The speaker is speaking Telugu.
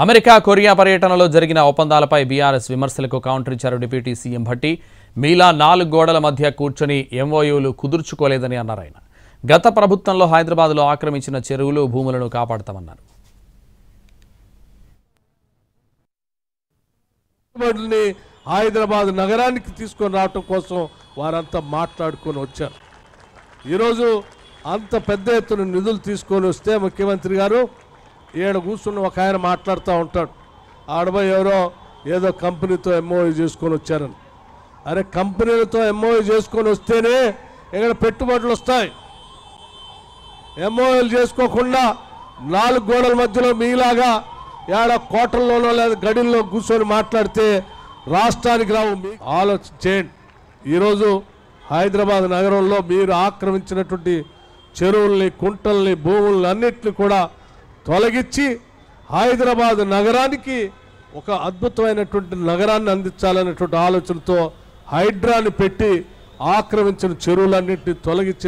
అమెరికా కొరియా పర్యటనలో జరిగిన ఒప్పందాలపై బీఆర్ఎస్ విమర్శలకు కౌంటర్ ఇచ్చారు డిప్యూటీ సీఎం భట్టి. మీలా 4 గోడల మధ్య కూర్చొని ఎంఓయూలు కుదుర్చుకోలేదని అన్నారు ఆయన. గత ప్రభుత్వంలో హైదరాబాద్లో ఆక్రమించిన చెరువులు భూములను కాపాడతామన్నారు. హైదరాబాద్ నగరానికి తీసుకొని రావడం కోసం వారంతా మాట్లాడుకొని వచ్చారు. ఈరోజు అంత పెద్ద ఎత్తున నిధులు తీసుకొని వస్తే ముఖ్యమంత్రి గారు ఏడు కూర్చున్న ఒక ఆయన మాట్లాడుతూ ఉంటాడు, ఆడబోయి ఎవరో ఏదో కంపెనీతో ఎంఓయూ చేసుకొని వచ్చారని. అరే, కంపెనీలతో ఎంఓయూ చేసుకొని వస్తేనే ఇక్కడ పెట్టుబడులు వస్తాయి. ఎంఓయూలు చేసుకోకుండా 4 గోడల మధ్యలో మీలాగా ఏడ కోటల్లోనో లేదా గడిల్లో కూర్చొని మాట్లాడితే రాష్ట్రానికి రావు. ఆలోచించేయండి. ఈరోజు హైదరాబాద్ నగరంలో మీరు ఆక్రమించినటువంటి చెరువుల్ని, కుంటల్ని, భూముల్ని అన్నిటిని కూడా తొలగించి హైదరాబాద్ నగరానికి ఒక అద్భుతమైనటువంటి నగరాన్ని అందించాలనేటువంటి ఆలోచనతో హైడ్రాని పెట్టి ఆక్రమించిన చెరువులన్నింటినీ తొలగించి